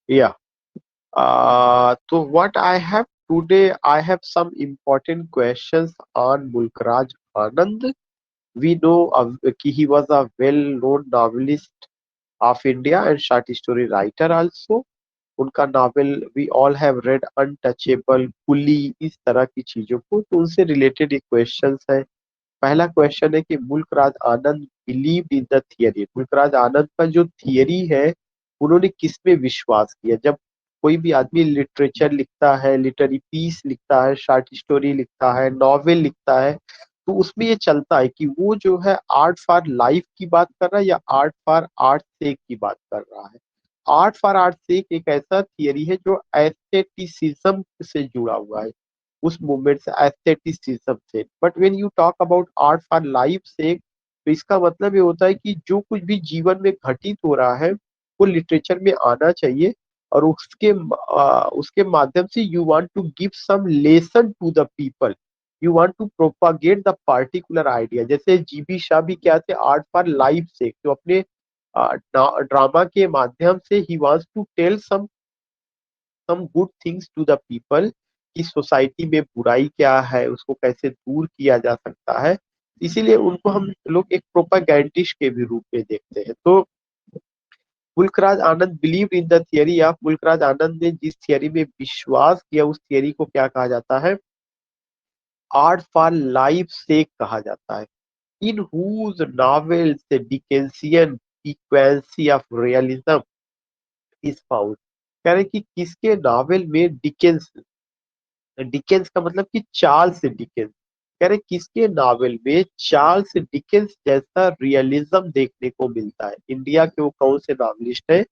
Yeah. So what I have today, I have some important questions on Mulkraj Anand. We know he was a well-known novelist of India and short story writer also. उनका novel we all have read, Untouchable, Coolie, इस तरह की चीजों को, तो उनसे related एक questions है। पहला क्वेश्चन है कि Mulk Raj Anand believed in the theory. Mulk Raj Anand का जो थियरी है, उन्होंने किस में विश्वास किया? जब कोई भी आदमी लिटरेचर लिखता है, लिटरेरी पीस लिखता है, शॉर्ट स्टोरी लिखता है, नॉवेल लिखता है, तो उसमें ये चलता है कि वो जो है आर्ट फॉर लाइफ की बात कर रहा है या आर्ट फॉर आर्ट सेक की बात कर रहा है। आर्ट फॉर आर्ट सेक एक ऐसा थियरी है जो एस्थेटिसिज्म से जुड़ा हुआ है, उस मूवमेंट से, एस्थेटिसिज्म से। But when you talk about art for life से, तो इसका मतलब ये होता है कि जो कुछ भी जीवन में घटित हो रहा है वो लिटरेचर में आना चाहिए, और उसके माध्यम से you want to give some lesson to the people, you want to propagate the particular idea. जैसे जीबी शाह भी क्या थे? आर्ट फॉर लाइफ से, तो अपने ड्रामा के माध्यम से ही wants to tell some good things to the people, कि सोसाइटी में बुराई क्या है, उसको कैसे दूर किया जा सकता है। इसीलिए उनको हम लोग एक प्रोपागैंडिस्ट के भी रूप में देखते हैं। तो Mulk Raj Anand believe in the theory of, Mulk Raj Anand ने जिस थियरी में विश्वास किया, उस थियरी को क्या कहा जाता है? आर्ट फॉर लाइफ से कहा जाता है। इन हुज नॉवेल्स डिकेंसियन इक्वेंसी ऑफ रियलिज्म इज फाउंड। कह रहे हैं कि किसके नॉवेल में डिकेंस, डिकेंस का मतलब कि चार्ल्स डिकेंस, कह रहे किसके नावल में चार्ल्स डिकेंस जैसा रियलिज्म देखने को मिलता है। इंडिया के वो कौन से नॉवलिस्ट हैं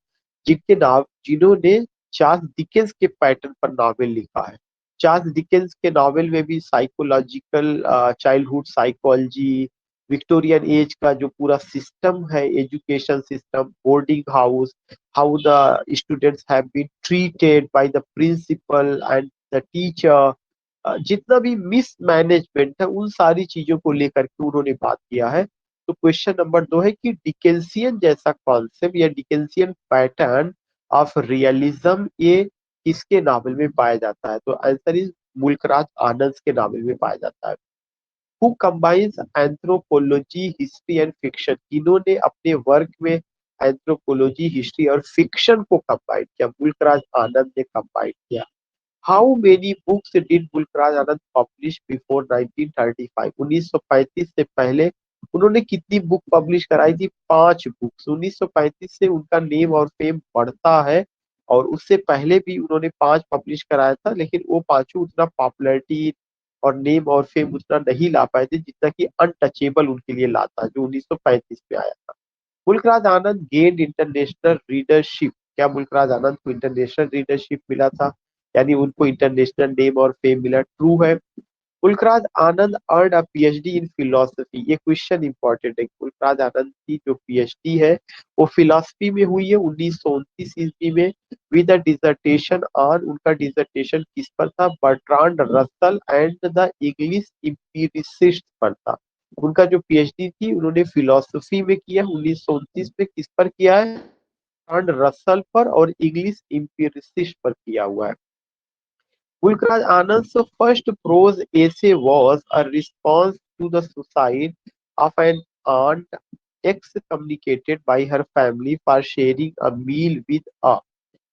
जिन्होंने चार्ल्स डिकेंस के पैटर्न पर नावल लिखा है? चार्ल्स डिकेंस के नावल में भी psychological, childhood psychology, Victorian age का जो पूरा सिस्टम है, education system, boarding house, how the students have been treated by the principal and the teacher, जितना भी मिसमैनेजमेंट है, उन सारी चीजों को लेकर के उन्होंने बात किया है। तो क्वेश्चन नंबर 2 है कि डिकेंसियन जैसा कॉन्सेप्ट या डिकेंसियन पैटर्न ऑफ रियलिज्म ये किसके नावल में पाया जाता है? तो आंसर इज मुल्कराज आनंद के नावल में पाया जाता है। Who combines anthropology, history and fiction, इन्होंने अपने वर्क में एंथ्रोपोलॉजी, हिस्ट्री और फिक्शन को कंबाइन किया, मुल्कराज आनंद ने कंबाइन किया। How many books did Mulk Raj Anand publish before 1935? 1935 से पहले उन्होंने कितनी बुक पब्लिश कराई थी? 5 बुक्स। 1935 से उनका नेम और फेम बढ़ता है, और उससे पहले भी उन्होंने 5 पब्लिश कराया था, लेकिन वो पांचों उतना पॉपुलैरिटी और नेम और फेम उतना नहीं ला पाए थे जितना कि अनटचेबल उनके लिए लाता, जो 1935 में आया था। मुल्कराज आनंद गेन्ड इंटरनेशनल रीडरशिप, क्या मुल्कराज आनंद को इंटरनेशनल रीडरशिप मिला था, यानी उनको इंटरनेशनल नेम और फेम मिला? ट्रू है। Mulk Raj Anand earn a PhD in philosophy, ये क्वेश्चन इंपॉर्टेंट है। मुल्कराज आनंद की जो पीएचडी है वो फिलोसफी में हुई है 1929 ईस्वी में, विद अ डिसर्टेशन ऑन, उनका डिसर्टेशन किस पर था? Bertrand Russell and the English empiricists पर था। उनका जो पीएचडी थी उन्होंने फिलोसफी में किया 1929 में, किस पर किया है? बर्ट्रांड रसल पर और इंग्लिश इंपीरिसिस्ट पर किया हुआ है। Pulkraj Anand's first prose essay was a response to the suicide of an aunt excommunicated by her family for sharing a meal with a,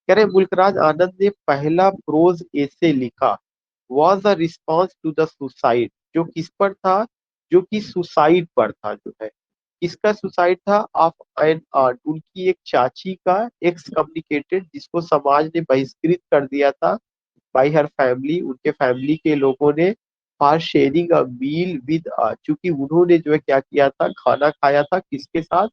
कह रहे मुल्कराज आनंद ने पहला प्रोज एसे लिखा, was a response to the suicide, जो किस पर था? जो कि सुसाइड पर था, जो है किसका सुसाइड था? ऑफ एन आंट, उनकी एक चाची का, एक्स कम्युनिकेटेड, जिसको समाज ने बहिष्कृत कर दिया था, बाई हर फैमिली, उनके फैमिली के लोगों ने, for sharing a meal with, चूंकि उन्होंने जो है क्या किया था? खाना खाया था किसके साथ?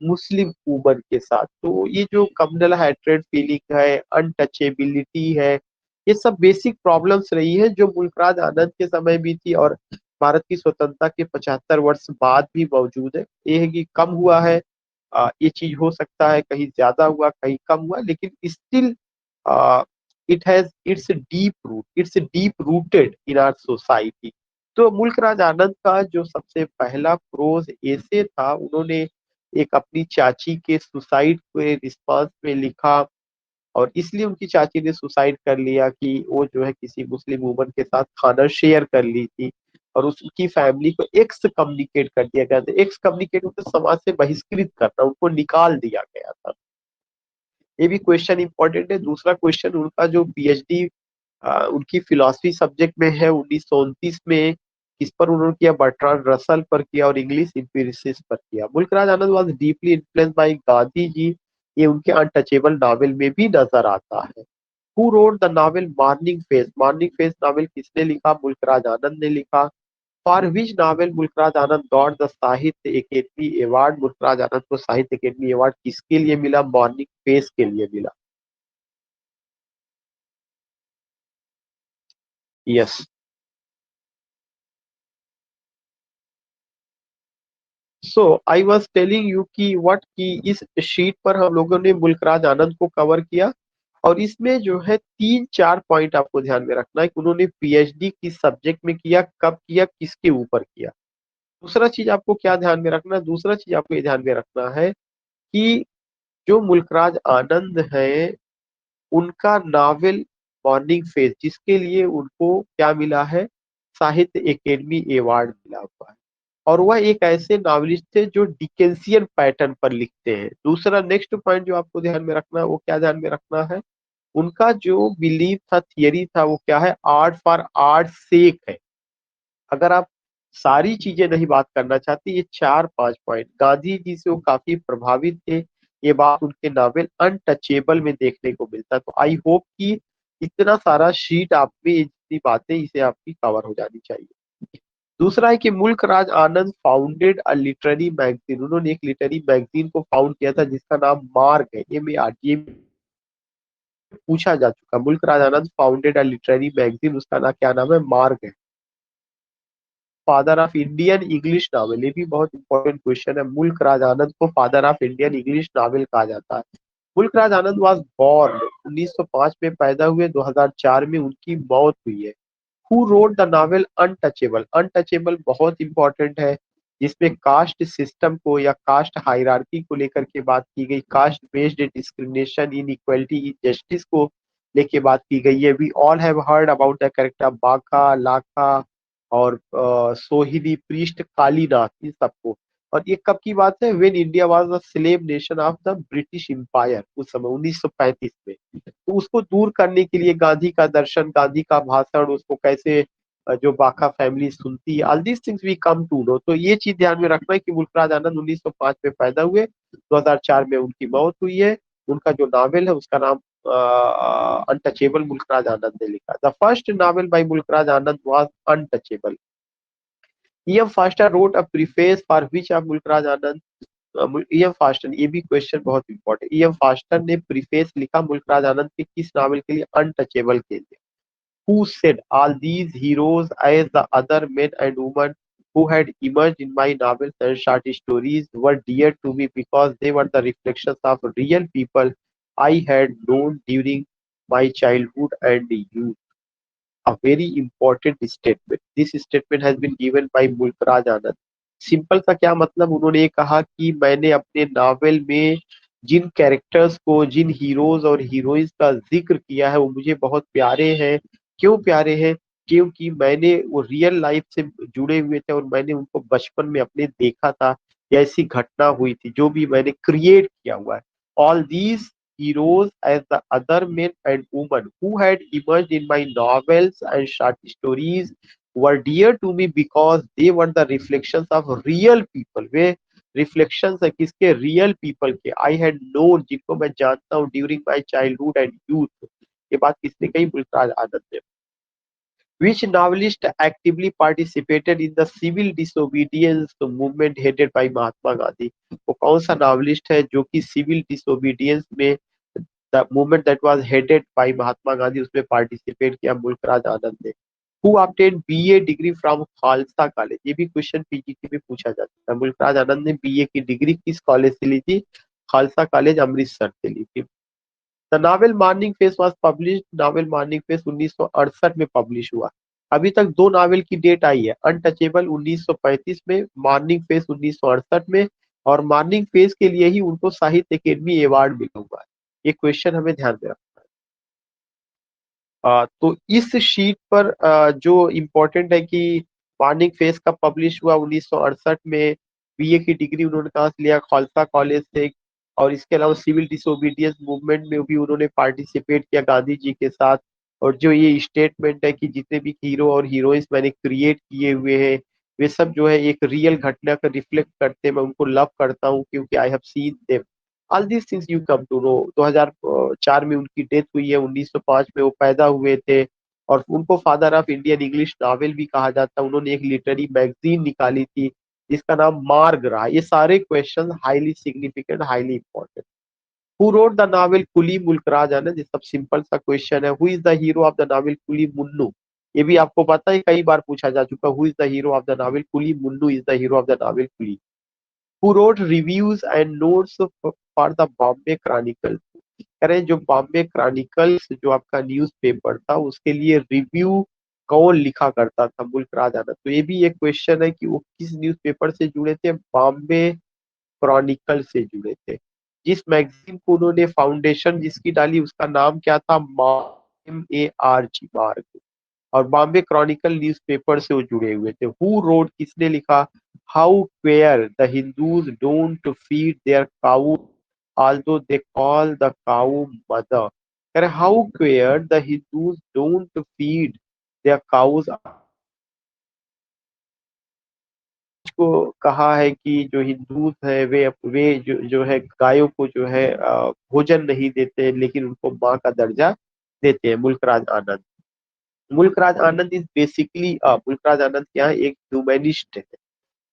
मुस्लिम वुमन के साथ। तो ये जो कम्युनल हेट्रेड फीलिंग है, अनटचेबिलिटी है, ये सब बेसिक प्रॉब्लम्स रही है जो मुल्कराज आनंद के समय भी थी, और भारत की स्वतंत्रता के 75 वर्ष बाद भी मौजूद है। ये है कि कम हुआ है, ये चीज हो सकता है कहीं ज्यादा हुआ, कहीं कम हुआ, लेकिन still it's deep rooted in our society. तो मुल्कराज आनंद का जो सबसे पहला प्रोज एसे था, उन्होंने एक अपनी चाची के सुसाइड के रिस्पॉन्स में लिखा, और इसलिए उनकी चाची ने सुसाइड कर लिया कि वो जो है किसी मुस्लिम वुमन के साथ खाना शेयर कर ली थी, और उसकी फैमिली को एक्स कम्युनिकेट कर दिया गया था। एक्स कम्युनिकेट मतलब समाज से बहिष्कृत करना, उनको निकाल दिया गया था। ये भी क्वेश्चन इंपॉर्टेंट है। दूसरा क्वेश्चन उनका जो पीएचडी उनकी फिलॉसफी सब्जेक्ट में है 1929 में, किस पर उन्होंने किया? बर्ट्रांड रसल पर किया और इंग्लिश इंपीरिसिस पर किया। Mulk Raj Anand was deeply influenced by Gandhi ji, ये उनके अनटचेबल नावल में भी नजर आता है। Who wrote the novel Morning Face? Morning Face novel किसने लिखा? मुल्कराज आनंद ने लिखा। For which novel Mulk Raj Anand got the Sahitya Akademi award? Mulk Raj Anand को साहित्य अकेडमी अवार्ड किसके लिए मिला? मॉर्निंग फेस के लिए मिला। Yes. So I was telling you कि व्हाट की इस शीट पर हम लोगों ने मुल्कराज आनंद को कवर किया, और इसमें जो है 3-4 पॉइंट आपको ध्यान में रखना है कि उन्होंने पीएचडी किस सब्जेक्ट में किया, कब किया, किसके ऊपर किया। दूसरा चीज आपको क्या ध्यान में रखना है? दूसरा चीज आपको ये ध्यान में रखना है कि जो मुल्कराज आनंद है, उनका नावल मॉर्निंग फेज, जिसके लिए उनको क्या मिला है? साहित्य एकेडमी अवार्ड मिला हुआ है। और वह एक ऐसे नॉवलिस्ट थे जो डिकेंसियन पैटर्न पर लिखते हैं। दूसरा नेक्स्ट पॉइंट जो आपको ध्यान में रखना है, वो क्या ध्यान में रखना है? उनका जो बिलीफ था, थियरी था, वो क्या है? आर्ट फॉर आर्ट सेक है। अगर आप सारी चीजें नहीं बात करना चाहते, ये 4-5 पॉइंट, गांधी जी से वो काफी प्रभावित थे, ये बात उनके नावल अनटचेबल में देखने को मिलता है। तो आई होप कि इतना सारा शीट आप में ये जितनी बातें इसे आपकी कवर हो जानी चाहिए। दूसरा है कि मुल्क राज आनंद फाउंडेड अ लिटरेरी मैगजीन, उन्होंने एक लिटरेरी मैगजीन को फाउंड किया था जिसका नाम मार्ग है, ये पूछा जा चुका। मुल्क राज आनंद फाउंडेड अ लिटरेरी मैगजीन, उसका नाम क्या नाम है? मार्ग है। Father of Indian English novel, ये भी बहुत इंपॉर्टेंट क्वेश्चन है। मुल्क राज आनंद को father of Indian English novel कहा जाता है। मुल्क राज आनंद वाज बॉर्न 1905 में पैदा हुए, 2004 में उनकी मौत हुई है। Who wrote the novel untouchable? Untouchable बहुत इंपॉर्टेंट है, जिसमें कास्ट सिस्टम को या कास्ट हायरार्की को लेकर के बात की गई, caste based discrimination, inequality, injustice को लेके बात की गई है। We all have heard about the character Bakha, Lakha और सोहिनी, प्रीस्ट, कालीनाथ, इन सबको। और ये कब की बात है? When India was the slave nation of the British empire, उस समय 1935 में। तो उसको दूर करने के लिए गांधी का दर्शन, गांधी का भाषण, उसको कैसे जो बाका फैमिली सुनती है, all these things we come to know. तो ये चीज ध्यान में रखना है कि मुल्कराज आनंद 1905 में पैदा हुए, 2004 में उनकी मौत हुई है। उनका जो नावल है उसका नाम अनटचेबल मुल्कराज आनंद ने लिखा। The first novel by Mulk Raj Anand was untouchable. E.M. Foster wrote a preface for which of Mulkraj Anand, E.M. Forster, ये भी क्वेश्चन बहुत इंपॉर्टेंट। E.M. फास्टर ने प्रीफेस लिखा मुल्कराज आनंद के किस नावल के लिए? अनटचेबल के लिए। Who said all these heroes as the other men and women who had emerged in my novels and short stories were dear to me because they were the reflections of real people I had known during my childhood and youth. A very important statement. This statement has been given by Mulk Raj Anand. Simple सा क्या मतलब? उन्होंने ये कहा कि मैंने अपने novel में जिन कैरेक्टर्स को, जिन हीरोज और हीरोइंस का जिक्र किया है, वो मुझे बहुत प्यारे हैं। क्यों प्यारे हैं? क्योंकि मैंने वो रियल लाइफ से जुड़े हुए थे और मैंने उनको बचपन में अपने देखा था, या ऐसी घटना हुई थी जो भी मैंने क्रिएट किया हुआ है। All these heroes as the other men and women who had emerged in my novels and short stories were dear to me because they were the reflections of real people। Way reflections है किसके? real people के। I had known, जिनको मैं जानता हूँ, during my childhood and youth। ये बात किसने कही? मुल्कराज आनंद ने। Which novelist actively participated in the civil disobedience movement headed by Mahatma Gandhi? वो कौन सा नॉवलिस्ट है जो कि सिविल डिसोबीडियंस में, the movement that was headed by Mahatma Gandhi, उसमें पार्टिसिपेट किया? मुल्कराज आनंद ने। Who obtain BA degree from Khalsa college? ये भी क्वेश्चन पीजीटी में पूछा जा सकता है। मुल्कराज आनंद ने बीए की डिग्री किस कॉलेज से ली थी? खालसा कॉलेज अमृतसर से ली थी। The novel Morning face was published, novel Morning face 1968 में पब्लिश हुआ। अभी तक दो नावल की डेट आई है, अनटचेबल 1935 में, मॉर्निंग फेस 1968 में। और मॉर्निंग फेस के लिए ही उनको साहित्य अकेडमी अवार्ड मिला हुआ है। ये क्वेश्चन हमें ध्यान में रखना है। तो इस शीट पर जो इम्पोर्टेंट है कि वार्निंग फेस का पब्लिश हुआ 1968 में। बीए की डिग्री उन्होंने कहाँ से लिया? खालसा कॉलेज से। और इसके अलावा सिविल डिसोबीडियंस मूवमेंट में भी उन्होंने पार्टिसिपेट किया गांधी जी के साथ। और जो ये स्टेटमेंट है कि जितने भी हीरो और हीरोइंस मैंने क्रिएट किए हुए हैं, वे सब जो है एक रियल घटना का रिफ्लेक्ट करते हैं। मैं उनको लव करता हूँ क्योंकि I have seen them. All these things you come to know. 2004 में उनकी डेथ हुई है, 1905 में वो पैदा हुए थे। और उनको father of Indian English novel भी कहा जाता है। उन्होंने एक लिटरेरी मैगजीन निकाली थी जिसका नाम मार्ग रहा। ये सारे question highly significant, highly important. Who wrote the novel coolie Mulk Raj Anand? ये सब सिंपल सा क्वेश्चन है। Who is the hero of the novel coolie Munoo? ये भी आपको पता है, कई बार पूछा जा चुका। Who is the hero of the novel coolie Munnoo? Is the hero of the novel coolie. who wrote reviews and notes for the Bombay Chronicle? कह रहे हैं जो बॉम्बे क्रॉनिकल्स जो आपका न्यूज़पेपर था उसके लिए रिव्यू कौन लिखा करता था? मुल्कराज आनंद। तो ये भी एक क्वेश्चन है कि वो किस न्यूज़पेपर से जुड़े थे? बॉम्बे क्रॉनिकल से जुड़े थे। जिस मैगजीन को उन्होंने फाउंडेशन जिसकी डाली उसका नाम क्या था? MARG, मार्ग। और बॉम्बे क्रॉनिकल न्यूज़पेपर से वो जुड़े हुए थे। हु रोड किसने लिखा? How queer the Hindus don't feed their cow although they call the cow mother। कह रहे how queer the Hindus don't feed their cows को कहा है कि जो हिंदूज है वे जो है गायों को जो है भोजन नहीं देते लेकिन उनको माँ का दर्जा देते हैं। मुल्कराज आनंद। मुल्कराज आनंद इज बेसिकली मुल्कराज आनंद क्या है? एक ह्यूमैनिस्ट है।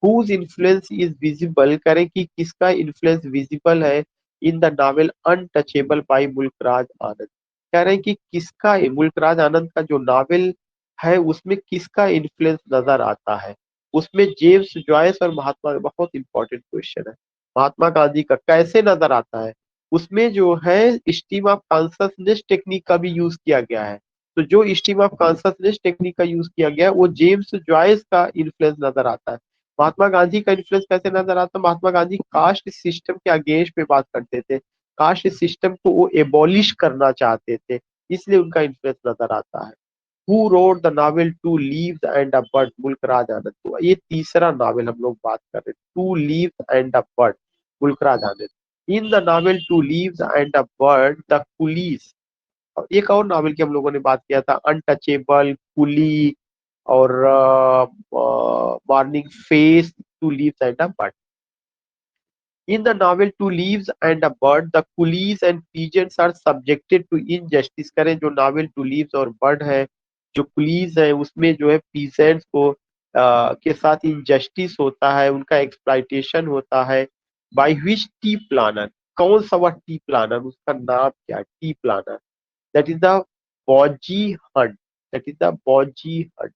Whose influence is visible? करें कि किसका इन्फ्लुएंस विजिबल है in the novel untouchable by Mulk Raj Anand? कह रहे हैं कि किसका, मुल्कराज आनंद का जो नॉवेल है उसमें किसका इन्फ्लुएंस नजर आता है? उसमें जेम्स जॉयस और महात्मा, बहुत इंपॉर्टेंट क्वेश्चन है, महात्मा गांधी का कैसे नजर आता है? उसमें जो है स्ट्रीम ऑफ कॉन्शसनेस टेक्निक का भी यूज किया गया है। तो जो स्ट्रीम ऑफ कॉन्शसनेस टेक्निक का यूज किया गया है वो जेम्स जॉयस का इन्फ्लुएंस नजर आता है। महात्मा गांधी का इन्फ्लुएंस कैसे नजर आता है? महात्मा गांधी कास्ट सिस्टम के अगेंस्ट पे बात करते थे। कास्ट सिस्टम को वो एबॉलिश करना चाहते थे, इसलिए उनका इन्फ्लुएंस नजर आता है। Who wrote the novel two leaves and a bird? Mulk Raj Anand. तो ये तीसरा नॉवेल हम लोग बात कर रहे हैं, two leaves and a bird, Mulk Raj Anand. In the novel two leaves and a bird the coolies. और एक और नॉवेल की हम लोगों ने बात किया था, अनटचेबल, कुली और morning face, two leaves and a bird. In the novel Two Leaves and a Bird, the coolies and peasants are subjected to injustice। करें जो नावल टू लीव्स और बर्ड है, जो कुलीज है उसमें जो है पीजेंट्स को के साथ इनजस्टिस होता है, उनका एक्सप्लॉइटेशन होता है। By which tea planter? कौन सा वह टी प्लानर? उसका नाम क्या? Tea planter. That is the Bogie Hunt. That is the Bogie Hunt.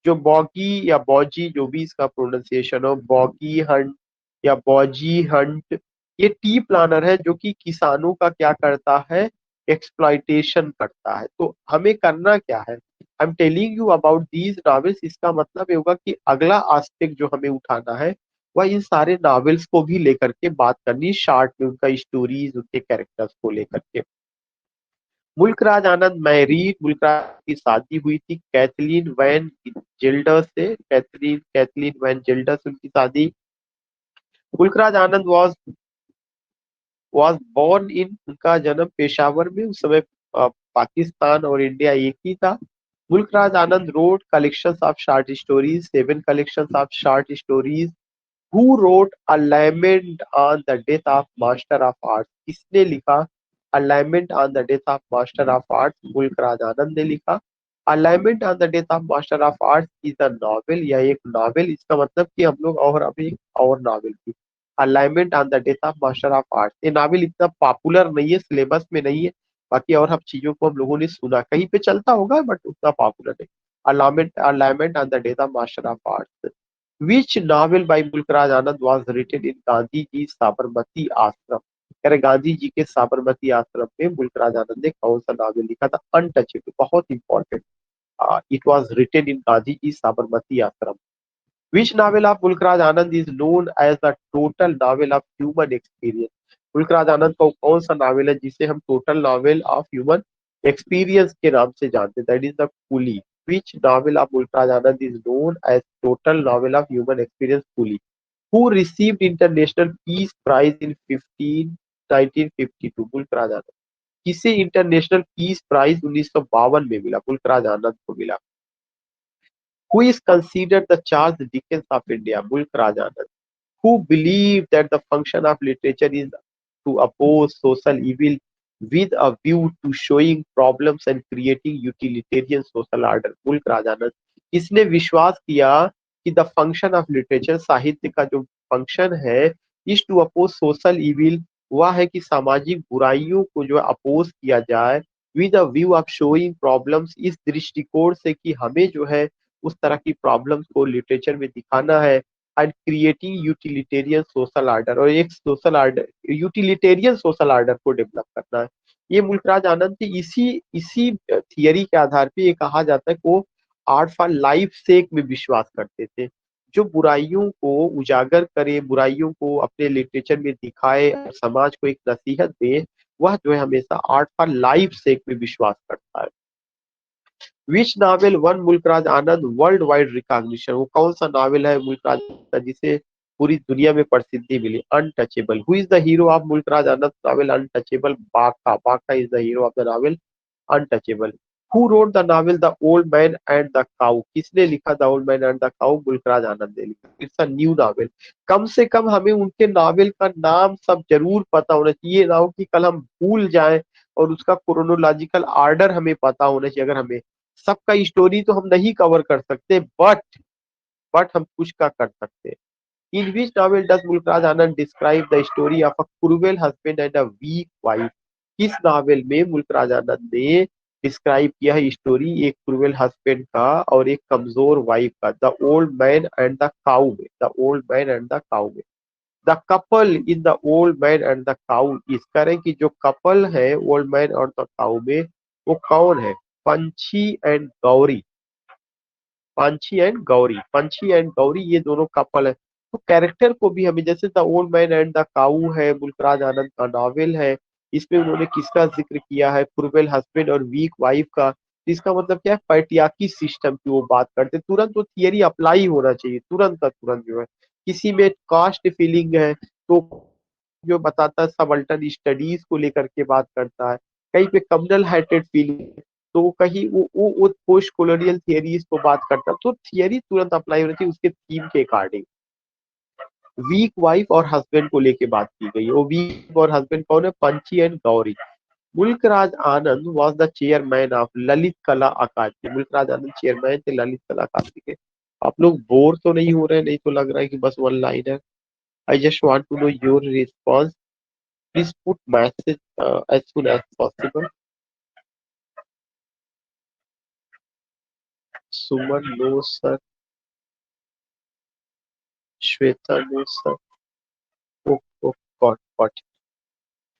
जो बॉगी या बॉजी, जो भी इसका प्रोनाउंसिएशन हो, बॉगी हंट या बॉजी हंट, ये टी प्लानर है जो कि किसानों का क्या करता है? एक्सप्लॉइटेशन करता है। तो हमें करना क्या है? I am telling you about these novels. इसका मतलब ये होगा कि अगला आस्पेक्ट जो हमें उठाना है वह इन सारे नॉवेल्स को भी लेकर के बात करनी, शॉर्ट में उनका स्टोरीज, उनके कैरेक्टर्स को लेकर के। मुल्कराज आनंद मैरीड। मुल्कराज की शादी हुई थी कैथलीन वैन जिल्डर से। कैथलीन वैन जिल्डर से उनकी शादी। Mulk Raj Anand was born in, उनका जन्म पेशावर में, उस समय पाकिस्तान और इंडिया एक ही था। Mulk Raj Anand wrote collections of short stories, 7 collections of short stories. Who wrote a lament on the death of master of art? किसने लिखा a lament on the death of master of art? Mulk Raj Anand ने लिखा। A lament on the death of master of art is a novel, या एक novel. इसका मतलब कि हम लोग और अभी एक और नॉवेल की, alignment on the death of master of art. ये नॉवेल इतना पॉपुलर नहीं है, सिलेबस में नहीं है। बाकी और सब चीजों को हम लोगों ने सुना, कहीं पे चलता होगा बट उतना पॉपुलर नहीं। A lament on the death of master of art. Which novel by Mulk Raj Anand was written in Gandhi ji Sabarmati Ashram? कह रहे गांधी जी के साबरमती आश्रम में मुल्कराज आनंद ने कौन सा नावल लिखा था? अनटचेबल, बहुत इंपॉर्टेंट। इट वाज रिटेन इन गांधी जी साबरमती आश्रम। Which novel of Mulkraj Anand is known as the total novel of human experience? Mulk Raj Anand का कौन सा नावल है जिसे हम total novel of human experience के नाम से जानते हैं, that is the coolie. Which novel of Mulk Raj Anand is known as total novel of human experience coolie, who received international peace prize in 1952? Mulk Raj Anand. किसे इंटरनेशनल पीस प्राइज 1952 में मिला? मुल्कराज आनंद को मिला। Who is considered the Charles Dickens of India? Mulkraj Anand. Who believe that the function of literature is to oppose social evil with a view to showing problems and creating utilitarian social order? मुल्क राजानंद। इसने विश्वास किया कि the function of literature, साहित्य का जो function है, is to oppose social evil, वह है कि सामाजिक बुराइयों को जो अपोज किया जाए, with a view of showing problems, इस दृष्टिकोण से कि हमें जो है उस तरह की प्रॉब्लम्स को लिटरेचर में दिखाना है, and creating utilitarian social order, और एक social order, utilitarian social order को डेवलप करना है। ये मुल्कराज आनंद की इसी इसी थियरी के आधार पे ये कहा जाता है कि वो आर्ट फॉर लाइफ सेक में विश्वास करते थे, जो बुराइयों को उजागर करे, बुराइयों को अपने लिटरेचर में दिखाए और समाज को एक नसीहत दे, वह जो है हमेशा आर्ट फॉर लाइफ सेक में विश्वास करता है। Which novel one Mulk Raj Anand world wide recognition? वो कौन सा नावल है मुल्कराज आनंद जिसे पूरी दुनिया में प्रसिद्धि मिली? Untouchable. Who is the hero of Mulk Raj Anand novel untouchable? Bakha. Bakha is the hero of the novel untouchable. Who wrote the novel the old man and the cow? किसने लिखा the old man and the cow? Mulk Raj Anand ने लिखा। It's a new novel. कम से कम हमें उनके novel का नाम सब जरूर पता होना चाहिए, ना हो कि कल हम भूल जाएं, और उसका क्रोनोलॉजिकल आर्डर हमें पता होना चाहिए। अगर हमें सबका स्टोरी तो हम नहीं कवर कर सकते, बट हम कुछ का कर सकते हैं। In which novel does Mulk Raj Anand describe the story of a cruel husband and a weak wife? किस नावल में मुल्कराज आनंद ने डिस्क्राइब किया है स्टोरी एक क्रूवेल हस्बैंड का और एक कमजोर वाइफ का? The old man and the cow में। The old man and the cow में। The couple in the old man and the cow, इस करें कि जो कपल है ओल्ड मैन और द काउ में, वो कौन है? पंछी एंड गौरी। पंछी एंड गौरी, पंछी एंड गौरी, ये दोनों कपल है। तो कैरेक्टर को भी हमें, जैसे the old man and the cow है, मुल्कराज आनंद का नॉवेल है, इसमें उन्होंने किसका जिक्र किया है? क्रूवेल हस्बैंड और वीक वाइफ का। तो इसका मतलब क्या है? पैट्रियार्की सिस्टम की वो बात करते, तुरंत वो थियरी अप्लाई होना चाहिए, तुरंत का तुरंत जो है। किसी में कास्ट फीलिंग है तो जो बताता है सबल्टन स्टडीज को लेकर के बात करता है, कहीं पे कम्युनल हाइटेड फीलिंग, तो कहीं वो पोस्ट कॉलोनियल थियरीज को बात करता है, तो थियरी तुरंत अप्लाई होनी चाहिए उसके थीम के अकॉर्डिंग। वीक वाइफ और हस्बैंड को लेके बात की गई है, वो वीक और हस्बैंड कौन है? Panchi and Gauri. Mulk Raj Anand was the chairman of Lalit Kala Akademi. Mulk Raj Anand chairman थे ललित कला अकादमी के। आप लोग बोर तो नहीं हो रहे? नहीं तो लग रहा है कि बस one liner. I just want to know your response. Please put message as soon as possible. Suman no sir, Shweta no sir. Oh, oh, got got.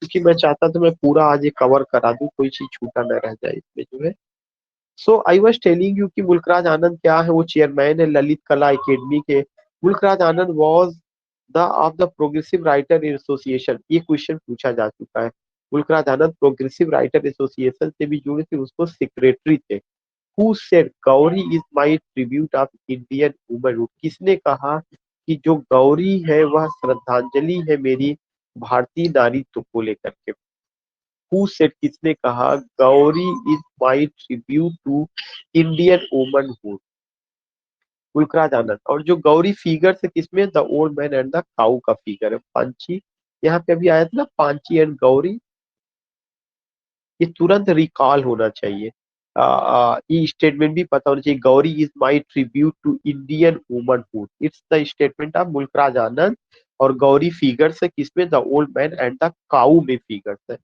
क्योंकि मैं चाहता तो मैं पूरा आज ये कवर करा दूं, कोई चीज छूटा न रह जाए इसमें जो है। सो आई वाज टेलिंग यू कि मुल्कराज आनंद क्या है? वो चेयरमैन है ललित कला एकेडमी के। Mulk Raj Anand was the of the progressive writer association, ये क्वेश्चन पूछा जा चुका है। Mulk Raj Anand progressive writer association से भी जुड़े थे, उसको सेक्रेटरी थे। Who said Gauri is my tribute of Indian womanhood? किसने कहा कि जो गौरी है वह श्रद्धांजलि है मेरी भारतीय नारीत्व को लेकर के? हु सेड, किसने कहा Gauri is my tribute to Indian womanhood? Mulk Raj Anand. और जो गौरी फिगर से किसमें? The old man and the cow का फिगर है, पांची। यहाँ पे अभी आया था ना पांची एंड गौरी, ये तुरंत रिकॉल होना चाहिए। ये स्टेटमेंट भी पता होना चाहिए, Gauri is my tribute to Indian womanhood, it's the statement of Mulk Raj Anand. और गौरी फिगर्स है किसमें? The old man and the cow में फिगर्स है।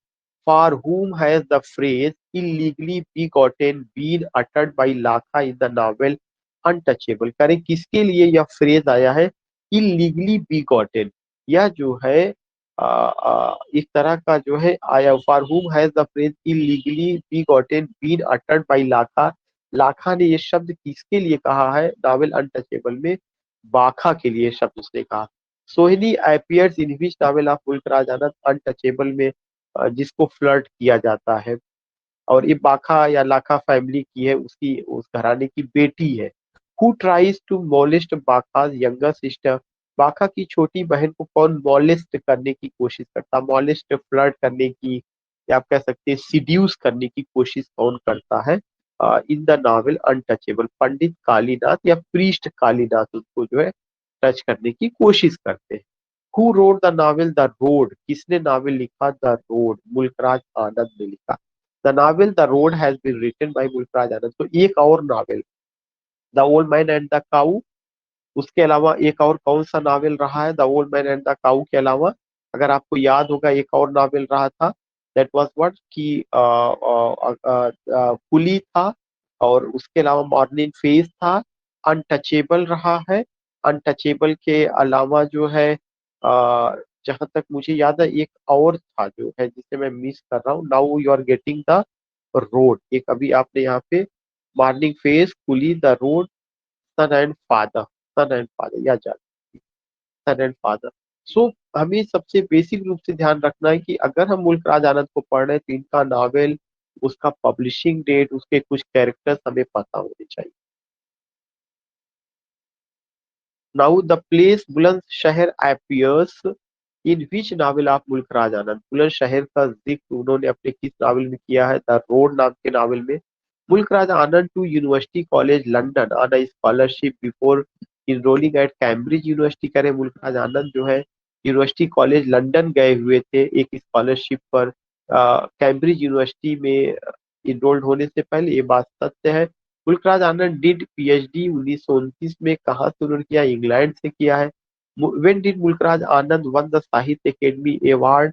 For whom has the phrase illegally begotten been uttered by Lakha in the novel untouchable? करें किसके लिए यह phrase आया है illegally begotten? यह जो है इस तरह का जो है आया। For whom has the phrase illegally begotten been uttered by लाखा? लाखा ने ये शब्द किसके लिए कहा है नावल अनटचेबल में? बाखा के लिए शब्द उसने कहा। सोहिनी appears in which novel of Mulkraj Anand untouchable में जिसको फ्लर्ट किया जाता है, और ये बाखा या लाखा फैमिली की है, उसकी उस घराने की बेटी है। Who tries to molest Bakha's younger sister, Bakha की छोटी बहन को कौन मोलेस्ट करने की कोशिश करता, मोलेस्ट फ्लर्ट करने की, या आप कह सकते हैं सिड्यूस करने की कोशिश कौन करता है इन द नॉवेल अनटचेबल, पंडित कालीनाथ या प्रीस्ट कालीनाथ उसको जो है टच करने की कोशिश करते हैं। Who wrote the novel the road, किसने नावल लिखा द रोड, मुल्कराज आनंद ने लिखा। The novel the road has been written by Mulk Raj Anand. तो एक और novel the old man and the cow, उसके अलावा एक और कौन सा नावल रहा है the old man and the cow के अलावा, अगर आपको याद होगा एक और नावल रहा था, दैट वाज व्हाट कि कुली था, और उसके अलावा मॉर्निंग फेज था, अनटचेबल रहा है। अनटचेबल के अलावा जो है जहां तक मुझे याद है एक और था जो है जिसे मैं मिस कर रहा हूँ, now you are getting the road, एक अभी आपने यहाँ पे morning face, coolie, the road, son and father, son and father या जा सन एंड फादर। सो हमें सबसे बेसिक रूप से ध्यान रखना है कि अगर हम मुल्क राज आनंद को पढ़ रहे हैं तो इनका नावल, उसका पब्लिशिंग डेट, उसके कुछ कैरेक्टर्स हमें पता होने चाहिए। Now the place Bulandshahr appears in which novel of मुल्क राज आनंद, बुलंदशहर का जिक्र उन्होंने अपने किस नावल में किया है, द रोड नाम के नावल में। Mulk Raj Anand to university college London on a scholarship before enrolling at Cambridge university, करें मुल्क राज आनंद जो है यूनिवर्सिटी कॉलेज लंदन गए हुए थे एक स्कॉलरशिप पर कैम्ब्रिज यूनिवर्सिटी में इनरोल्ड होने से पहले, ये बात सत्य है। मुल्कराज आनंद डिड पीएचडी 1929 में कहाँ से उन्होंने किया, इंग्लैंड से किया है। When did Mulk Raj Anand won the Sahitya Akademi award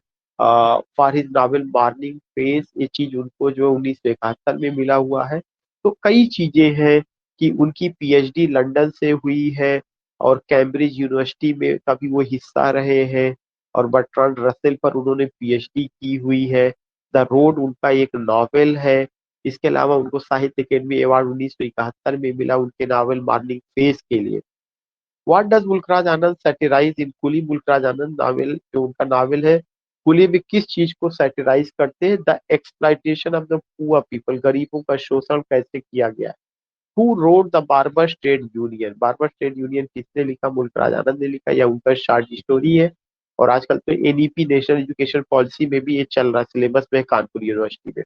for his novel morning face, ये चीज उनको जो 1971 में मिला हुआ है। तो कई चीजें हैं कि उनकी पीएचडी लंदन से हुई है, और कैम्ब्रिज यूनिवर्सिटी में का भी वो हिस्सा रहे हैं, और बर्ट्रांड रसेल पर उन्होंने पीएचडी की हुई है। द रोड उनका एक नॉवेल है। इसके अलावा उनको साहित्य अकेडमी अवार्ड 1971 में मिला उनके नावल मॉर्निंग फेस के लिए। What does Mulk Raj Anand satirize in coolie, Mulk Raj Anand novel जो उनका नावल है कुली में किस चीज को सैटिराइज करते हैं, the exploitation of the poor people, गरीबों का शोषण कैसे किया गया है। Who wrote the barber straight union, barber straight union किसने लिखा, मुल्कराज आनंद ने लिखा, या उनका शॉर्ट स्टोरी है। और आजकल तो एनईपी नेशनल एजुकेशन पॉलिसी में भी ये चल रहा है, सिलेबस में कानपुर यूनिवर्सिटी में।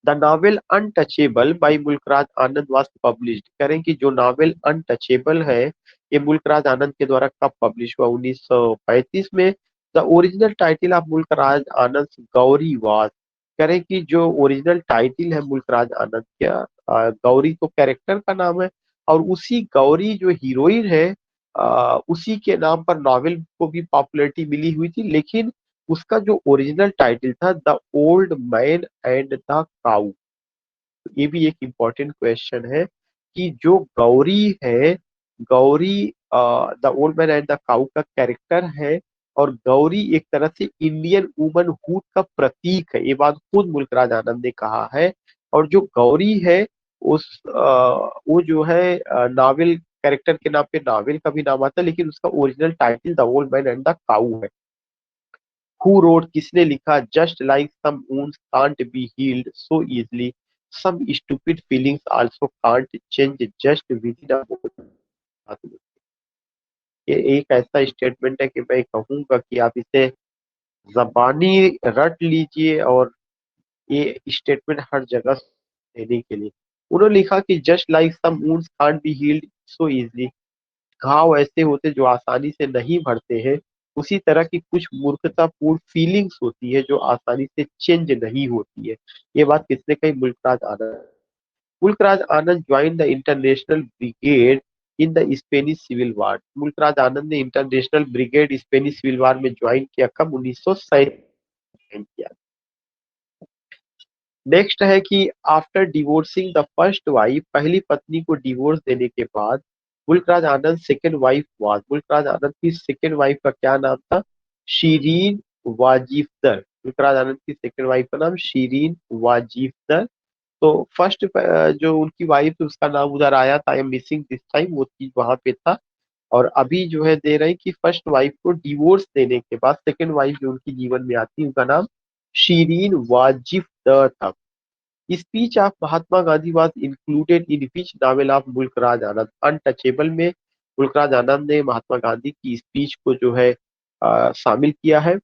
The novel untouchable by Mulk Raj Anand was published, करें कि जो नावल अनटचेबल है ये मुल्कराज आनंद के द्वारा कब पब्लिश हुआ, 1935 में। The original title of Mulk Raj Anand Gauri was, करें कि जो ओरिजिनल टाइटल है मुल्कराज आनंद का, गौरी तो कैरेक्टर का नाम है, और उसी गौरी जो हीरोइन है उसी के नाम पर नावल को भी पॉपुलैरिटी मिली हुई थी, लेकिन उसका जो ओरिजिनल टाइटल था the old man and the cow. ये भी एक इम्पोर्टेंट क्वेश्चन है कि जो गौरी है, Gauri the old man and the cow का कैरेक्टर है, और गौरी एक तरह से इंडियन वुमनहुड का प्रतीक है, ये बात खुद मुल्कराज आनंद ने कहा है। और जो गौरी है वो जो है नावल कैरेक्टर के नाम पे नावल का भी नाम आता है, लेकिन उसका original title the old man and the cow है। हु रोड किसने लिखा, just like some wounds can't be healed so easily, some stupid feelings also can't change just within a moment। ये एक ऐसा स्टेटमेंट है कि मैं कहूंगा कि आप इसे जबानी रट लीजिए, और ये स्टेटमेंट हर जगह देने के लिए। उन्होंने लिखा कि just like some wounds can't be healed so easily, घाव ऐसे होते जो आसानी से नहीं भरते हैं, उसी तरह की कुछ मूर्खतापूर्ण फीलिंग्स होती है जो आसानी से चेंज नहीं होती है। ये बात किसने कही, Mulk Raj Anand. Mulk Raj Anand join the international brigade in the Spanish civil war, Mulk Raj Anand ने international brigade Spanish civil war में ज्वाइन किया कब, 1947 किया। नेक्स्ट है कि after divorcing the first wife, पहली पत्नी को डिवोर्स देने के बाद Mulk Raj Anand second wife was, Mulk Raj Anand की सेकेंड वाइफ का क्या नाम था, शीरीन वाजिफ्तर। मुल्कराज आनंद की सेकेंड वाइफ का नाम शीरीन वाजिफ्तर। तो फर्स्ट जो उनकी वाइफ उसका नाम उधर आया था, I am missing this time, वो चीज वहां पे था। और अभी जो है दे रहे हैं कि फर्स्ट वाइफ को डिवोर्स देने के बाद सेकंड वाइफ जो उनकी जीवन में आती है उनका नाम शीरीन वाजिफ था। Speech of Mahatma Gandhi was included in which novel of Mulk Raj Anand? Untouchable में मुल्कराज आनंद ने महात्मा गांधी की स्पीच को जो है शामिल किया है।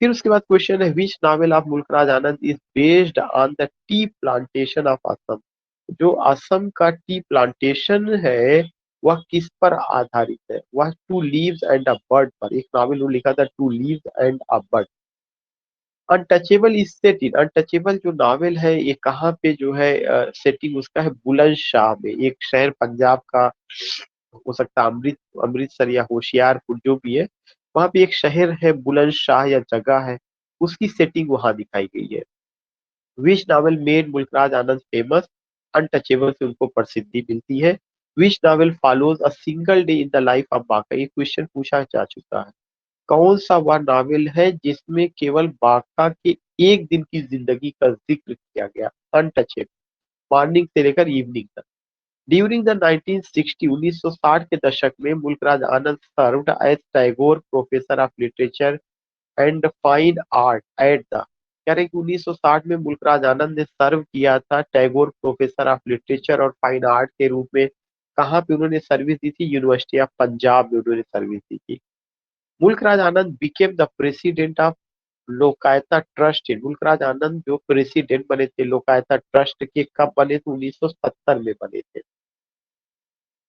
फिर उसके बाद क्वेश्चन है which novel of Mulk Raj Anand is based on the tea plantation of Assam? जो असम का टी प्लांटेशन है वह किस पर आधारित है? वह two leaves and a bird पर। एक नावल उन्होंने लिखा था two leaves and a bird. Untouchable is set in, untouchable जो नावल है ये कहाँ पे जो है सेटिंग उसका है? बुलंदशाह में, एक शहर पंजाब का हो सकता है, अमृतसर या होशियारपुर जो भी है, वहां पे एक शहर है बुलंदशाह या जगह है, उसकी सेटिंग वहां दिखाई गई है। Which novel made Mulk Raj Anand famous? Untouchable से उनको प्रसिद्धि मिलती है। Which novel follows a single day in the life of Bakha? ये क्वेश्चन पूछा जा चुका है। कौन सा वह नावल है जिसमें केवल बाका के एक दिन की जिंदगी का जिक्र किया गया? अनटचेबल, मॉर्निंग से लेकर इवनिंग तक। ड्यूरिंग द 1960 1960 के दशक में Mulk Raj Anand served as Tagore professor of literature and fine art at the, कह रहे हैं कि 1960 में मुल्कराज आनंद ने सर्व किया था टैगोर प्रोफेसर ऑफ लिटरेचर और फाइन आर्ट के रूप में। कहाँ पे उन्होंने सर्विस दी थी? यूनिवर्सिटी ऑफ पंजाब में उन्होंने सर्विस दी थी। Mulk Raj Anand became the president of Lokayata trust in, Mulk Raj Anand जो प्रेसिडेंट बने थे लोकायता ट्रस्ट के कब बने थे? 1970 में बने थे।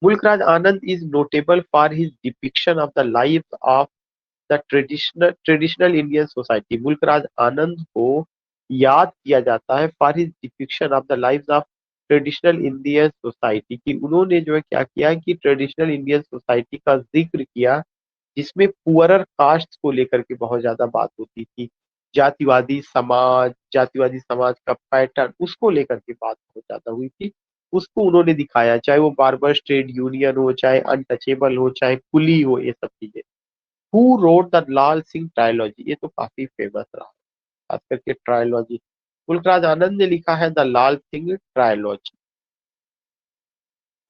Mulk Raj Anand is notable for his depiction of the life of the traditional Indian society. Mulk Raj Anand को याद किया जाता है for his depiction of the life of traditional Indian society, कि उन्होंने जो है क्या किया कि ट्रेडिशनल इंडियन सोसाइटी का जिक्र किया जिसमें पुअरर कास्ट को लेकर के बहुत ज्यादा बात होती थी। जातिवादी समाज का पैटर्न उसको लेकर के बात बहुत ज्यादा हुई थी। उसको उन्होंने दिखाया, चाहे वो बार्बर्स ट्रेड यूनियन हो, चाहे अनटचेबल हो, चाहे कुली हो, ये सब चीजें। Who wrote the Lal Singh trilogy? ये तो काफी फेमस रहा, खास करके ट्रायोलॉजी मुल्कराज आनंद ने लिखा है, the Lal Singh trilogy.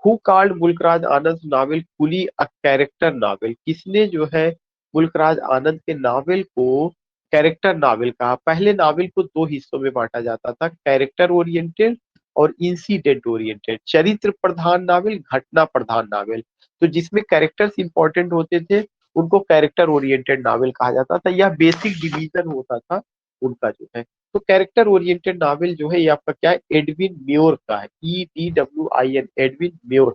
Who called Mulkraj Anand novel coolie a character novel? किसने जो है मुल्कराज आनंद के नावल को कैरेक्टर नावल कहा? पहले नावल को दो हिस्सों में बांटा जाता था, कैरेक्टर ओरिएंटेड और इंसिडेंट ओरिएंटेड। चरित्र प्रधान नावल, घटना प्रधान नावल। तो जिसमें कैरेक्टर्स इंपॉर्टेंट होते थे उनको कैरेक्टर ओरिएंटेड नावल कहा जाता था, यह बेसिक डिवीजन होता था उनका जो है। तो कैरेक्टर ओरिएंटेड नावल जो है ये आपका क्या है? एडविन म्योर का है, EDWIN, Edwin Muir.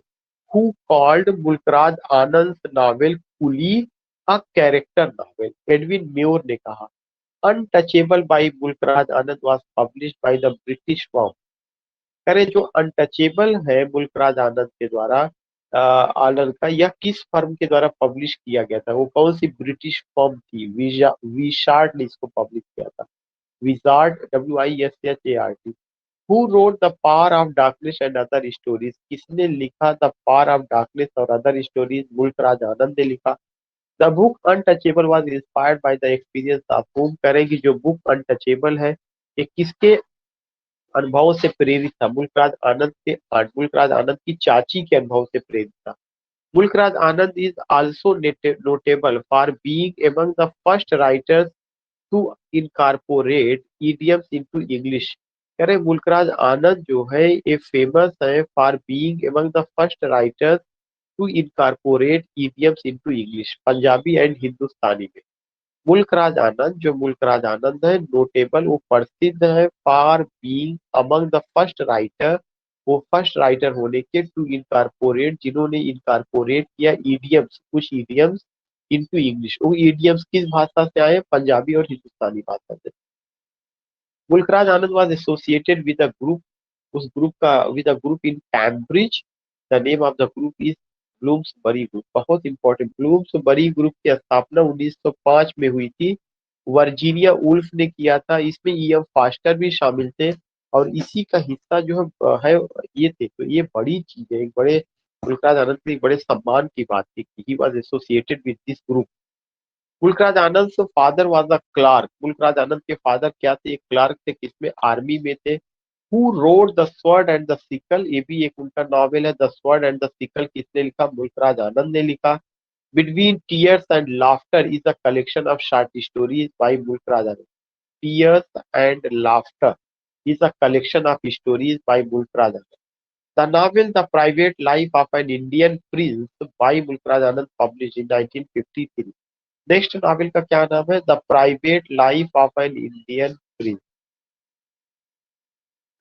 Who called Mulkraj Anand novel coolie a character novel? Edwin Muir ने कहा। Untouchable by Mulk Raj Anand was published by the British firm. करें जो अनटचेबल है मुल्कराज आनंद के द्वारा आनंद का, यह किस फर्म के द्वारा पब्लिश किया गया था? वो कौन सी ब्रिटिश फर्म थी? विशार्ड ने इसको पब्लिश किया था। Wizard, WISHART। Who wrote the power of darkness and other stories? किसने लिखा द पावर ऑफ डार्कनेस और अदर स्टोरीज? मुल्कराज आनंद ने लिखा। The book untouchable was inspired by the experience of home? करेंगे जो बुक अनटचेबल है ये किसके अनुभव से प्रेरित था? मुल्कराज आनंद की चाची के अनुभव से प्रेरित था। Mulk Raj Anand is also notable for being among the first writers to incorporate idioms into English. कह रहे मुल्कराज आनंद जो है ये फेमस है for being among the first writers to incorporate idioms into English, Punjabi and Hindustani में। मुल्कराज आनंद, जो मुल्कराज आनंद है नोटेबल, वो प्रसिद्ध है for being among the first writer, वो फर्स्ट राइटर होने के टू इनकारपोरेट, जिन्होंने इनकारपोरेट किया ईडियम्स, कुछ ईडियम्स इनटू इंग्लिश। वो ईडियम्स किस भाषा से आए? पंजाबी और हिंदुस्तानी भाषा से। Mulk Raj Anand was associated with a group, उस ग्रुप का with a group in Cambridge. The name of the group is Bloomsbury group. बहुत इंपॉर्टेंट, ब्लूम्सबरी ग्रुप की स्थापना 1905 में हुई थी, वर्जीनिया वुल्फ ने किया था। इसमें EM फास्टर भी शामिल थे और इसी का हिस्सा जो है ये थे। तो ये बड़ी चीज है, एक बड़े मुल्कराज आनंद के एक बड़े सम्मान की बात थी कि he was associated with this group. Mulk Raj Anand father was a clerk. Mulk Raj Anand के फादर क्या थे? एक क्लार्क थे, किसमें? आर्मी में थे। Who wrote the sword and the sickle? ये भी एक उनका नॉवेल है, the sword and the sickle. किसने लिखा? मुल्कराज आनंद ने लिखा। Between Tears and Laughter is a collection of short stories by Mulk Raj. Tears and Laughter is a collection of stories by Mulk Raj. The novel The Private Life of an Indian Prince by Mulk Anand published in 1953. Next novel का क्या नाम है? The private life of an Indian prince.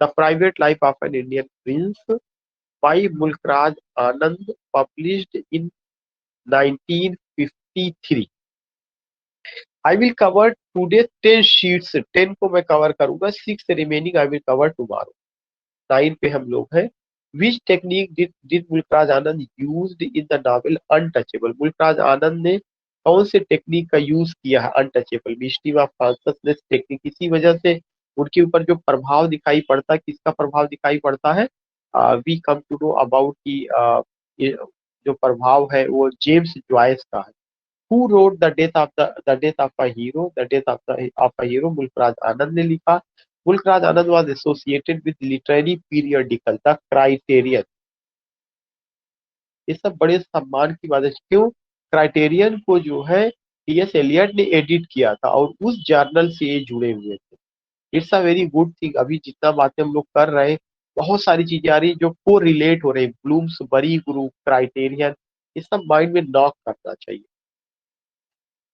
The private life of an Indian prince by Mulk Raj Anand published in 1953। I will cover today 10 sheets, 10 को मैं cover करूंगा, 6 remaining I will cover tomorrow. 9 पे हम लोग हैं। Which technique did Mulk Raj Anand used in the novel untouchable? Mulk Raj Anand ने कौन से टेक्निक का यूज किया है अनटचेबल में? Stream of consciousness technique. इसी वजह से उनके ऊपर जो प्रभाव दिखाई पड़ता है, किसका प्रभाव दिखाई पड़ता है? We come to know about की ये जो प्रभाव है वो जेम्स जॉयस का है। Who wrote the death of a hero? The death of a hero Mulk Raj Anand ने लिखा। Mulk Raj Anand was associated with literary periodical The Criterion। ये सब बड़े सम्मान की बात है। क्यों? क्राइटेरियन को जो है टी.एस. एलियट ने एडिट किया था और उस जर्नल से ये जुड़े हुए थे। It's a very good thing. अभी जितना बातें हम लोग कर रहे हैं, बहुत सारी चीजें आ रही जो को रिलेट हो रही। ब्लूम्सबरी ग्रुप, क्राइटेरियन, ये सब माइंड में नॉक करना चाहिए।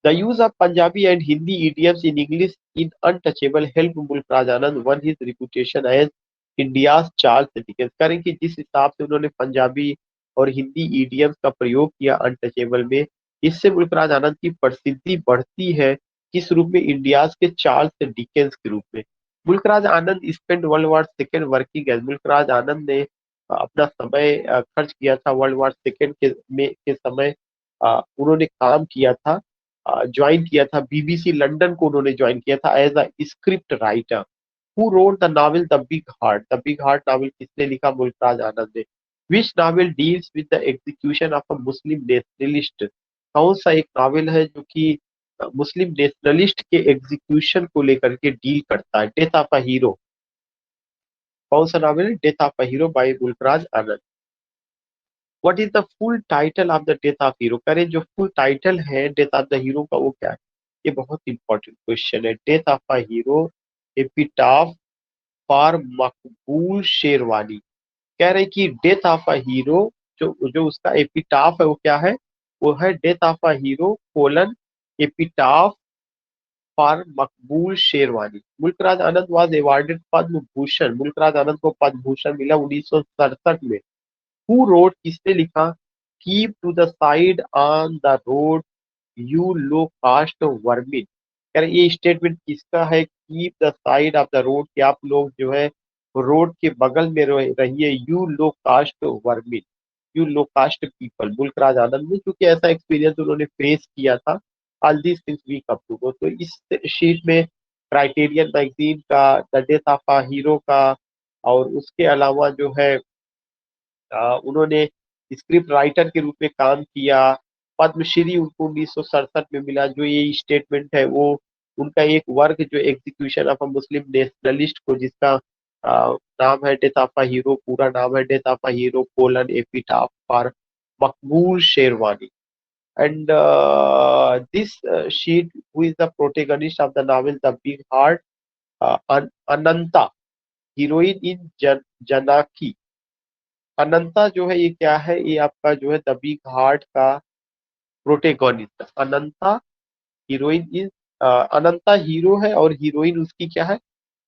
The use of Punjabi and Hindi idioms in English in Untouchable helped Mulk Raj Anand won his reputation as India's Charles Dickens। करें कि जिस हिसाब से उन्होंने पंजाबी और हिंदी idioms का प्रयोग किया अनटचेबल में, इससे मुल्कराज आनंद की प्रसिद्धि बढ़ती है। किस रूप में? इंडियाज के चार्ल्स डिकेंस के रूप में। Mulk Raj Anand spend world war second working as. Mulk Raj Anand ने अपना समय खर्च किया था वर्ल्ड वॉर सेकेंड के समय। उन्होंने काम किया था, ज्वाइन किया था बीबीसी लंदन को, उन्होंने ज्वाइन किया था as a script writer. Who wrote the novel the big heart? The big heart novel किसने लिखा? मुल्कराज आनंद ने। Which novel deals with the execution of a Muslim nationalist? कौन सा एक नॉवेल है जो कि मुस्लिम नेशनलिस्ट के एग्जीक्यूशन को लेकर के डील करता है? Death of a hero. कौन सा नॉवेल है? Death of a hero by Mulk Raj Anand. What is the full title of the death of hero? करें जो फुल टाइटल है डेथ ऑफ द हीरो का वो क्या है? ये बहुत इंपॉर्टेंट क्वेश्चन है। Death of a hero epitaph for Maqbool Sherwani. कह रहे हैं कि डेथ ऑफ अ हीरो, जो जो उसका एपिटाफ है वो क्या है? वो है death of a hero colon epitaph for Maqbool Sherwani. Mulkraj Anand was awarded Padma Bhushan. Mulkraj Anand को पद्म भूषण मिला 1967 में। Who wrote? किसने लिखा? Keep to the side on the road you low caste vermin. यार ये स्टेटमेंट किसका है? Keep the side of the road, कि आप लोग जो है रोड के बगल में रहिए। You low caste vermin, you low caste people. Mulk Raj Anand ने, क्योंकि ऐसा एक्सपीरियंस उन्होंने फेस किया था। All these things we come to know. तो इस शीट में क्राइटेरियन मैगजीन का, the death of a hero का, और उसके अलावा जो है उन्होंने स्क्रिप्ट राइटर के रूप में काम किया। पद्मश्री उनको 1967 में मिला। जो ये स्टेटमेंट है वो उनका एक वर्क जो execution of a Muslim nationalist को, जिसका नाम है डेथ ऑफ अ हीरो, पूरा नाम है death of a hero colon epitaph for Maqbool Sherwani. And this sheet who is the protagonist of the novel the big heart? Ananta, heroine in Janaki. Ananta जो है ये क्या है? ये आपका जो है द बिग हार्ट का protagonist. Ananta heroine is, Ananta hero है और हीरोइन उसकी क्या है?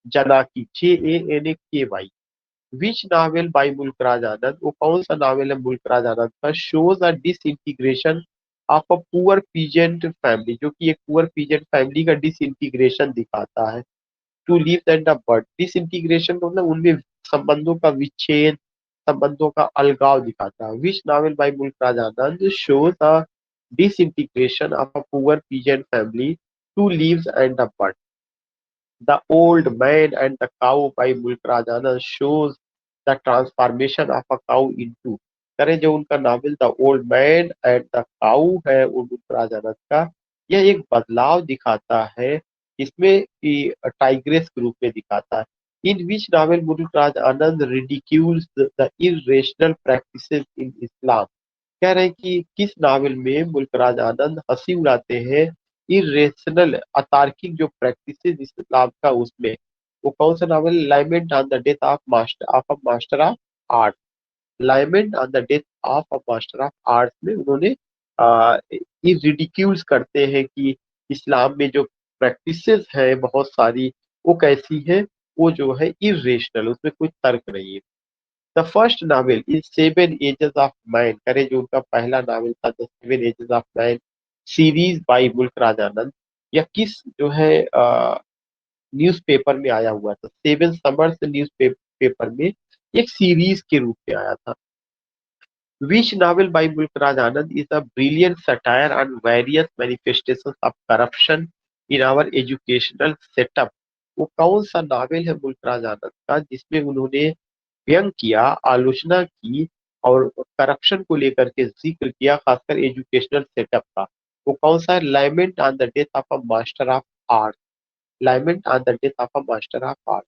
Janaki, JANAKY। Which novel by Mulk Raj Anand? वो कौन सा नावल है मुल्कराज आनंद का? Shows a disintegration of a poor peasant family, जो कि एक पुअर पीजेंट फैमिली का डिसइंटीग्रेशन दिखाता है। Two leave that the bird, disintegration मतलब उनमें संबंधों का विच्छेद, संबंधों का अलगाव दिखाता है। Which novel by Mulk Raj Anand shows the disintegration of a poor peasant family, two leaves and a bud? The Old Man and the Cow by Mulk Raj Anand shows the transformation of a cow into। करें जो उनका novel the old man and the cow है वो मुल्कराज आनंद का, यह एक बदलाव दिखाता है। इसमें कि टाइग्रेस के रूप में दिखाता है। In which novel Mulk Raj Anand ridicules the irrational practices in Islam? कह रहे हैं कि किस नावल में मुल्कराज आनंद हंसी उड़ाते हैं इरेशनल अतार्किक जो प्रैक्टिसेस इस्लाम का उसमें। वो कौन सा novel? Lament on the death of a master of art. Lament on the death of a master of art में उन्होंने ये रिडिक्यूल्स करते हैं कि इस्लाम में जो प्रैक्टिसेस है बहुत सारी, वो कैसी है? वो जो है इरेशनल, उसमें कोई तर्क नहीं है। The first novel is seven ages of man. करे जो उनका पहला नावल था the seven ages of man series by Mulk Anand, या किस जो है न्यूज़पेपर में आया हुआ था? सेवन समर्स न्यूज पेपर में एक सीरीज के रूप में आया था। Which novel by Mulkraj Anand is a brilliant satire on various manifestations of corruption in our educational setup? वो कौन सा नावल है मुल्कराज आनंद का जिसमें उन्होंने व्यंग किया, आलोचना की और करप्शन को लेकर के जिक्र किया, खासकर एजुकेशनल सेटअप का? वो कौन सा है? Lament on the death of a master of art. Lament on the death of a master of art.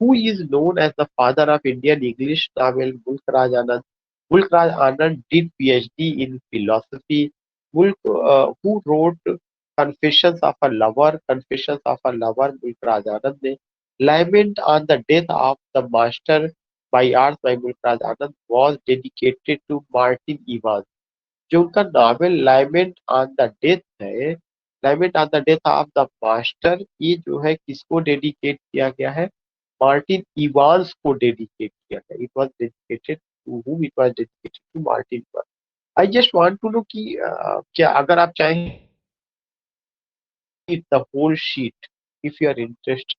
Who is known as the father of Indian English novel? Mulkraj Anand. Mulkraj Anand did PhD in philosophy. Who wrote Confessions of a Lover? Confessions of a Lover. Mulkraj Anand ने। Lament on the death of the master by arts by Mulkraj Anand was dedicated to Martin Evans। जो उनका novel lament on the death है, lament on the death of the master, ये जो है किसको dedicate किया गया है? मार्टिन इवांस को डेडिकेट किया गया। It was dedicated to whom? It was dedicated to Martin Evans. I just want to know कि क्या अगर आप चाहें the whole sheet, if you are interested,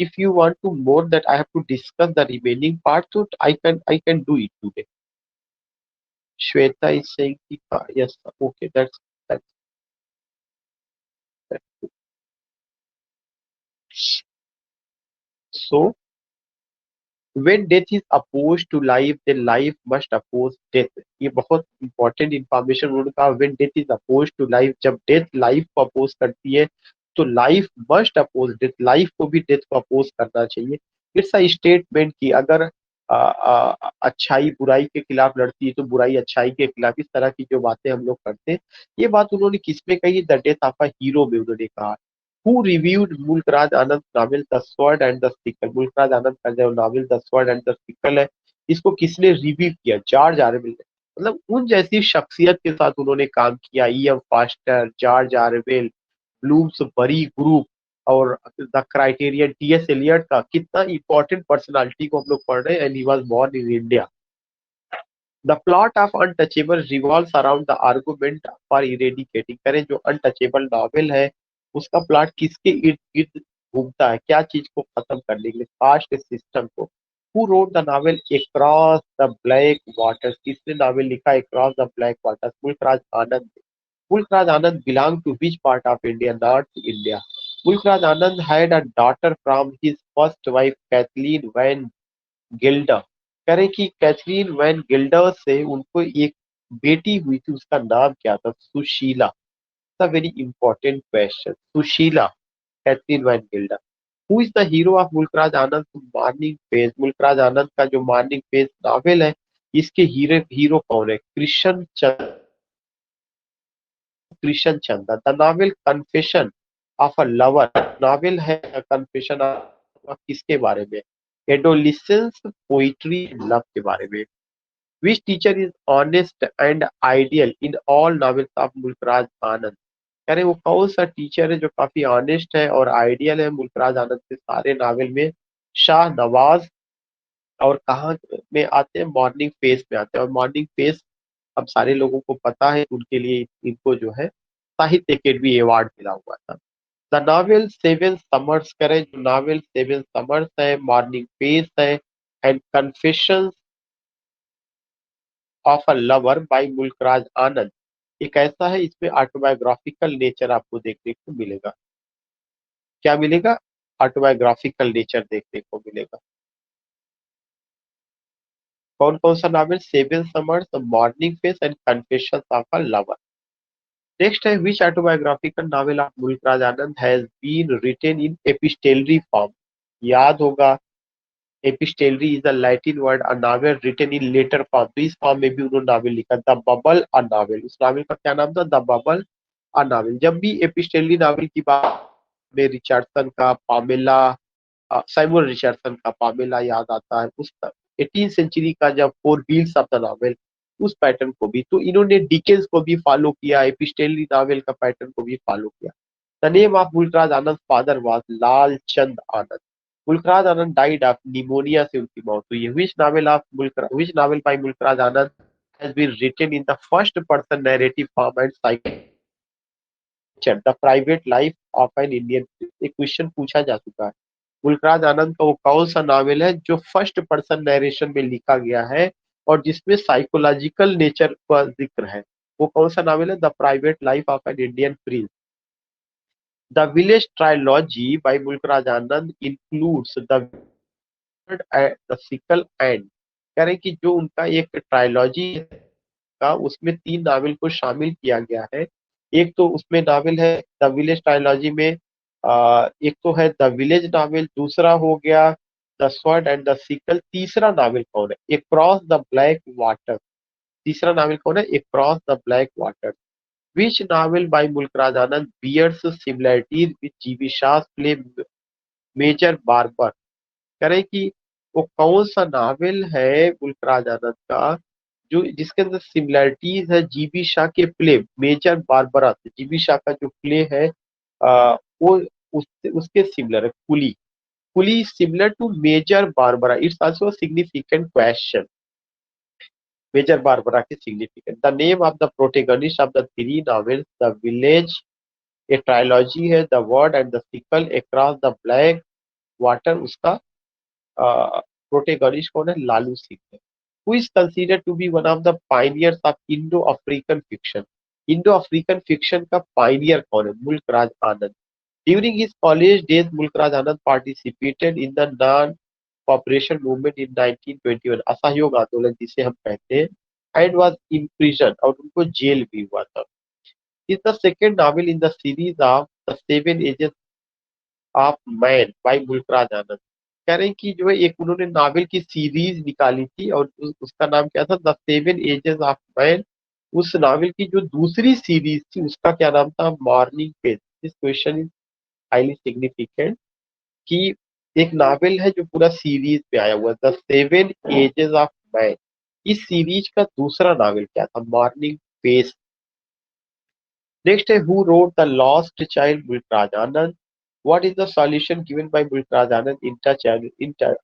if you want to more that I have to discuss the remaining part, so I can do it today. Shweta is saying yes, okay, that's so when death is opposed to life, then life must oppose death। ये बहुत important information उन्होंने कहा। when death is opposed to life, जब death life को oppose करती है तो life must oppose death, life को भी डेथ को अपोज करना चाहिए। इट्स अ स्टेटमेंट कि अगर अच्छाई बुराई के खिलाफ लड़ती है तो बुराई अच्छाई के खिलाफ, इस तरह की जो बातें हम लोग करते हैं। ये बात उन्होंने किसमें कही? The death of a hero में उन्होंने कहा। Who reviewed Mulkraj Anand novel the sword and the sickle? Mulkraj Anand का जो novel the sword and the sickle है, इसको किसने रिव्यू किया? जॉर्ज ऑरवेल ने। मतलब उन जैसी शख्सियत के साथ उन्होंने काम किया, ई.एम. Faster, George Orwell, Bloomsbury group और द क्राइटेरियन, टी.एस. एलियट का कितना इंपॉर्टेंट पर्सनालिटी को हम लोग पढ़ रहे हैं। And he was born in India. The plot of untouchable revolves around the argument for eradicating. करें जो अनटचेबल नॉवेल है उसका प्लॉट किसके इर्द गिर्द घूमता है? क्या चीज को खत्म करने के लिए? कास्ट सिस्टम को। Who wrote the novel across the black waters? किसने नॉवेल लिखा across the black waters? Mulkraj Anand. Mulk Raj Anand belong to which part of India? North India. Mulkraj Anand had a daughter from his first wife Kathleen Van Gelder. करें कि Catherine van Gilda से उनको एक बेटी हुई थी, उसका नाम क्या था? Sushila. Very important question. Sushila, Catherine van Gilda. Who is the hero of Mulk Raj Anand morning page? Mulkraj Anand का जो मॉर्निंग पेज नावल है, इसके हीरो हीरो कौन है? Krishna Chandra. Krishna Chandra. The novel confession of a lover, novel है कन्फेशन ऑफ किसके बारे में? एडोलिसेंस पोइट्री लव के बारे में। Which teacher is honest and ideal in all novels of Mulkraj Anand? कह रहे वो कौन सा टीचर है जो काफी ऑनेस्ट है और आइडियल है मुल्कराज आनंद के सारे नावल में? शाह नवाज। और कहाँ में आते हैं? मॉर्निंग फेस में आते हैं। और मॉर्निंग फेस अब सारे लोगों को पता है, उनके लिए इनको जो है साहित्य अकेडमी अवार्ड मिला हुआ था। The novel seven summers. करें जो नावल सेवन समर्स है, मॉर्निंग फेस है and confession of a lover by Mulk Raj Anand, एक ऐसा है इसमें ऑटोबायोग्राफिकल नेचर आपको देखने को मिलेगा। क्या मिलेगा? ऑटोबायोग्राफिकल नेचर देखने को मिलेगा। कौन कौन सा novel? Seven summers, morning face and confessions of a lover. Next है which autobiographical novel of Mulk Raj Anand has been written in epistolary form? याद होगा epistolary is a Latin word, a novel written in letter form, तो इस form में भी उन्होंने novel लिखा, the bubble a novel. उस नावल का क्या नाम था? The bubble a novel. जब भी एपिस्टेलरी नावल की बात में रिचर्डसन का पामेला, साइमन रिचर्डसन का पामेला याद आता है। उस 18 सेंचुरी का जब four wheels of the novel, उस पैटर्न को भी तो इन्होंने डिकेंस को भी फॉलो किया, एपिस्टेलरी नावल का पैटर्न को भी फॉलो किया। The name of Mulk Raj Anand father was Lal Chand Anand. Mulk Raj Anand died of pneumonia से उनकी मौत हुई है। Which novel by Mulk Raj Anand has been written in the first person narrative form and cycle, the private life of an Indian. एक क्वेश्चन पूछा जा चुका है, मुल्कराज आनंद का वो कौन सा नावल है जो फर्स्ट पर्सन नरेशन में लिखा गया है और जिसमें साइकोलॉजिकल नेचर का जिक्र है? वो कौन सा नावल है? The private life of an Indian prince. The village trilogy by Mulk Raj Anand includes the the sickle and. कह रहे हैं कि जो उनका एक ट्रायोलॉजी का, उसमें 3 नावल को शामिल किया गया है। एक तो उसमें नावल है द विलेज ट्रायोलॉजी में, एक तो है द विलेज नावल, दूसरा हो गया the sword and the sickle, तीसरा नावल कौन है? Across the black water. तीसरा नावल कौन है? Across the black water. Which novel by Mulk Raj Anand bears similarities with GB Shaw play major barber. कह रहे हैं कि वो कौन सा नावल है मुल्कराज आनंद का जो जिसके अंदर सिमिलरिटीज है जीबी शाह के प्ले मेजर बारबरा से। जीबी शाह का जो प्ले है वो उसके सिमिलर है। Coolie, coolie similar to major Barbara, it's also significant question. Major Barbara के significant. The name of the protagonist of the three novels, the village a trilogy है, the word and the sickle across the black water. उसका protagonist कौन है? लालू सिंह है। Who is considered to be one of the pioneers of Indo-African fiction? Indo-African fiction का pioneer कौन है? मुल्कराज आनंद। During his college days, Mulk Raj Anand participated in the non-cooperation movement in 1921, असहयोग आंदोलन जिसे हम कहते हैं, and was imprisoned, और उनको जेल भी हुआ था। Is the second novel in the series of The Seven Ages of man by Mulk Raj Anand. कह रहे हैं कि जो है एक उन्होंने नावल की सीरीज निकाली थी और उसका नाम क्या था? The seven ages of man. उस नावल की जो दूसरी सीरीज थी उसका क्या नाम था? Morning page. This question is highly significant कि एक नावल है जो पूरा सीरीज पे आया हुआ, the seven ages of man. इस सीरीज का दूसरा नावल क्या था? Morning page. नेक्स्ट है who wrote the lost child? Mulkraj Anand. What is the solution given by Mulk Raj Anand in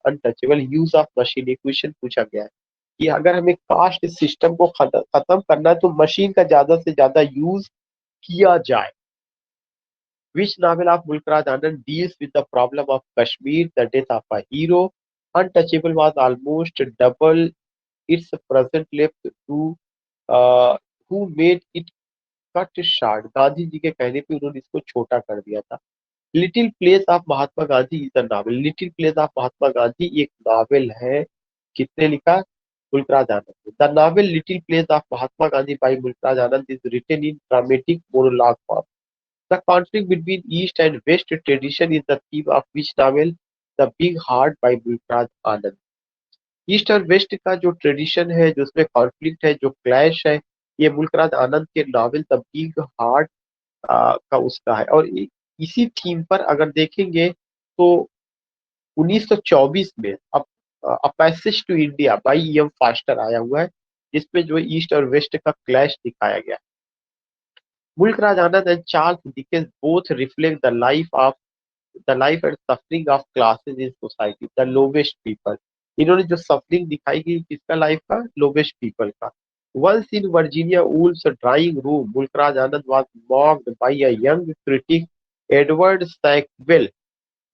untouchable use of machine? Equation पूछा गया है कि अगर हमें कास्ट सिस्टम को खत्म करना है तो मशीन का ज्यादा से ज्यादा यूज किया जाए। Which novel of Mulkraj Anand deals with the problem of Kashmir, the death of a hero? Untouchable was almost double its present left to who made it cut short। Gandhi ji के कहने पे उन्होंने इसको छोटा कर दिया था। Little place of Mahatma Gandhi is the novel. Little place of Mahatma Gandhi एक नावल है। किसने लिखा? Mulk Raj Anand. The novel little place of Mahatma Gandhi by Mulk Raj Anand is written in dramatic monologue form. The conflict between east and west tradition is the theme of which novel? The big heart by Mulk Raj Anand. East और west का जो tradition है, जो उसमें conflict है, जो clash है, ये मुल्कराज आनंद के नावल द बिग हार्ट का उसका है। और इसी थीम पर अगर देखेंगे तो 1924 में a passage to India by E.M. Forster आया हुआ है, जिसमें जो ईस्ट और वेस्ट का क्लैश दिखाया गया है। Mulk Raj Anand and Charles Dickens both reflect the life and suffering of classes in society, the lowest people. इन्होंने जो सफरिंग दिखाई गई किसका? लाइफ का? लोवेस्ट पीपल का। Once in Virginia Woolf's drawing room, Mulkraj Anand was mocked by a young critic, Edward Sackville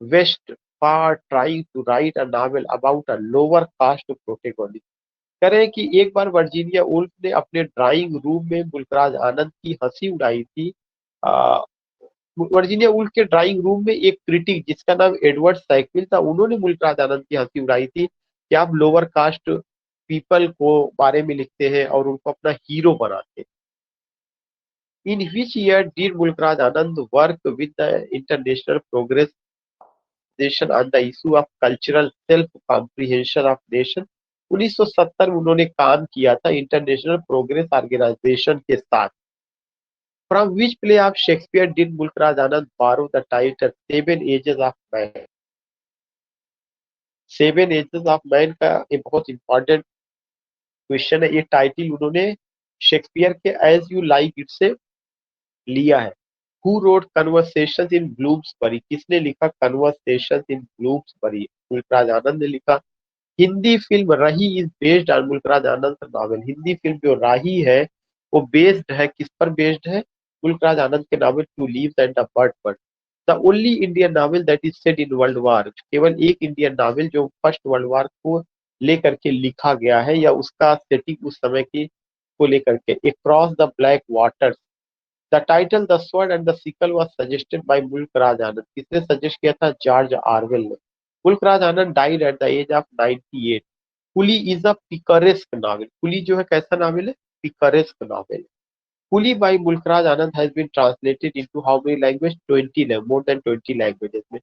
West, for trying to write a novel about a lower caste protagonist। कह रहे हैं कि एक बार Virginia Woolf ने अपने drawing room में मुल्कराज आनंद की हंसी उड़ाई थी। आ, वर्जीनिया वुल्फ के ड्राइंग रूम में एक क्रिटिक जिसका नाम एडवर्ड सैकविल था, उन्होंने मुल्कराज आनंद की हंसी उड़ाई थी कि आप लोअर कास्ट पीपल को बारे में लिखते हैं और उनको अपना हीरो बनाते हैं। In which year did Mulk Raj Anand work with the international progress conversation on the issue of cultural self comprehension of nation। 1970 में उन्होंने काम किया था इंटरनेशनल प्रोग्रेस ऑर्गेनाइजेशन के साथ। From which play of Shakespeare did Mulk Raj Anand borrow the title seven ages of man. Seven ages of man का एक बहुत इंपॉर्टेंट क्वेश्चन है। ये टाइटल उन्होंने शेक्सपियर के एज यू लाइक इट से लिया है। Who road conversation in Bloomsbury, किसने लिखा conversation in Bloomsbury? Mulk Raj Anand ने लिखा। हिंदी फिल्म रही is based on Mulk Raj Anand novel. Hindi film जो राही है वो बेस्ड है, किस पर बेस्ड है? मुल्कराज आनंद के novel two leaves and a bird पर। The only Indian novel that is set in world war, केवल एक इंडियन नावल जो फर्स्ट वर्ल्ड वार को लेकर के लिखा गया है या उसका सेटिंग उस समय की को लेकर के। Across the black water, the title the sword and the sickle was suggested by Mulk Raj Anand. किसने सजेस्ट किया था? जॉर्ज ऑरवेल ने। Mulkraj Anand died at the age of 98। Coolie is a picaresque novel. Coolie जो है कैसा नॉवेल है? Picaresque novel. Coolie by Mulkraj Anand has been translated into how many languages? 20, more than 20 languages में।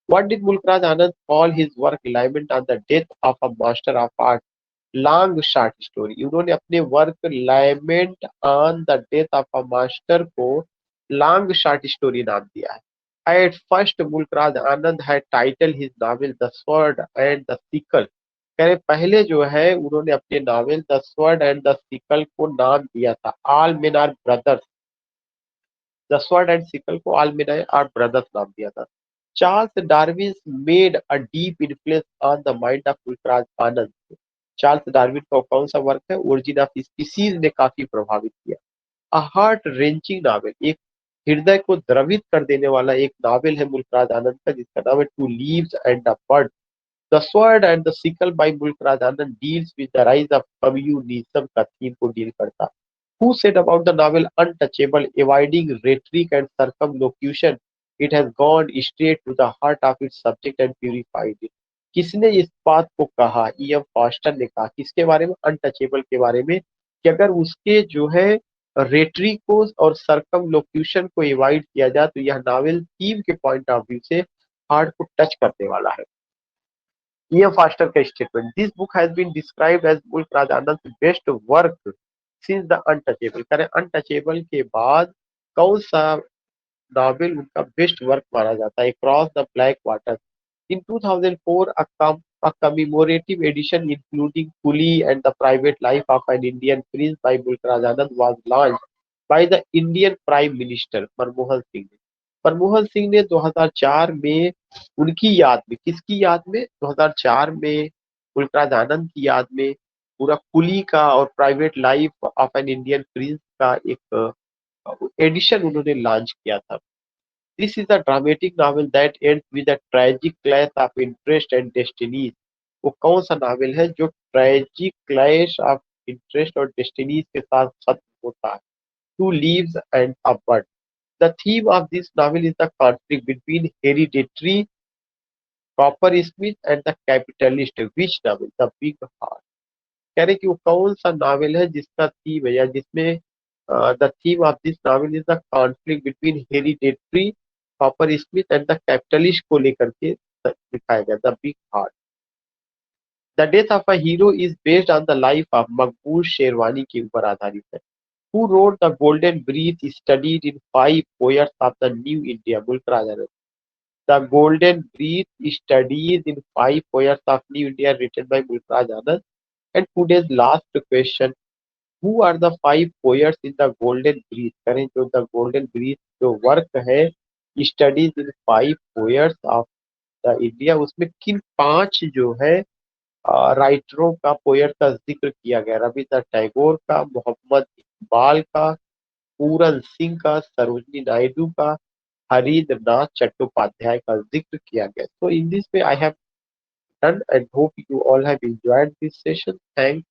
What did Mulkraj Anand call his work Lament on the Death of a Master of Art? Long short story. उन्होंने अपने work lament on the death of a master को long short story नाम दिया है। At first Mulkraj Anand है title his novel the sword and the sickle. कह रहे पहले जो है उन्होंने अपने novel the sword and the sickle को नाम दिया था all men are brothers. The sword and sickle को ऑल मेन आर ब्रदर्स नाम दिया था। Charles Darwin made a deep influence on the mind of Mulk Raj Anand. Charles Darwin का कौन सा वर्क है? ओरिजिन ऑफ स्पीसीज ने काफी प्रभावित किया। अ हार्ट रेंचिंग नावल, एक हृदय को द्रवित कर देने वाला एक नावल है मुल्कराज आनंद का जिसका नाम है two leaves and a bird. The sword and the sickle by Mulk Raj Anand deals with the rise of communism का थीम को डील करता। Who said about the novel untouchable, avoiding rhetoric and circumlocution? It has gone straight to the heart of its subject and purified it. किसने इस बात को कहा? E.M. Foster ने कहा। किसके बारे में? अनटचेबल के बारे में, कि अगर उसके जो है रेटरी को और सर्कमलोक्यूशन को एवॉइड किया जाए तो यह नावल थीम के पॉइंट ऑफ व्यू से हार्ट को टच करने वाला है। E.M. फास्टर का statement, this book has been described as Mulk Raj Anand best work since the untouchable. करें अनटचेबल के बाद कौन सा नॉवेल उनका बेस्ट वर्क माना जाता है? Cross the black water. In 2004 a commemorative edition including Coolie and the Private Life of an Indian Prince by Mulkraj Anand was launched by the Indian Prime Minister Manmohan Singh ने। मनमोहन सिंह ने 2004 में उनकी याद में, किसकी याद में? 2004 में मुल्कराज आनंद की याद में पूरा कुली का और private life of an Indian prince का एक एडिशन उन्होंने लॉन्च किया था। This is a dramatic novel that ends with a tragic clash of interest and destinies. वो कौन सा नॉवेल है जो ट्रेजिक क्लैश ऑफ इंटरेस्ट और डेस्टिनीज के साथ खत्म होता है? Two leaves and a bird. The theme of this novel is the conflict between hereditary copper smith and the capitalist which novel? The big heart. कह रहे कि वो कौन सा नॉवेल है जिसका थीम है या जिसमें the theme of this novel is the conflict between hereditary copper smith and the capitalist को लेकर के दिखाया गया, the big heart. The death of a hero is based on the life of Maqbool Sherwani के ऊपर आधारित है। Who wrote the golden breath studied in 5 poets of the new India? Mulkraj Anand. The golden breath studies in 5 poets of new India written by Mulk Raj Anand. And today's last question, who are the 5 poets in the golden breath? करें जो the golden breath जो work है studies in 5 poets of the India, उसमें किन 5 जो है राइटरों का, poet का जिक्र किया गया? रविन्द्रनाथ टैगोर का, मोहम्मद इकबाल का, पूरन सिंह का, सरोजनी नायडू का, हरीन्द्र नाथ चट्टोपाध्याय का जिक्र किया गया। So in this way I have done and hope you all have enjoyed this session. Thanks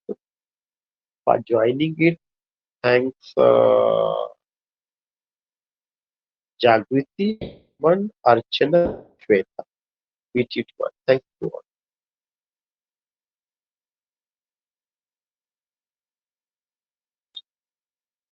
for joining it. Thanks Jagriti, one Archana, Shweta. Meet you tomorrow. Thank you all.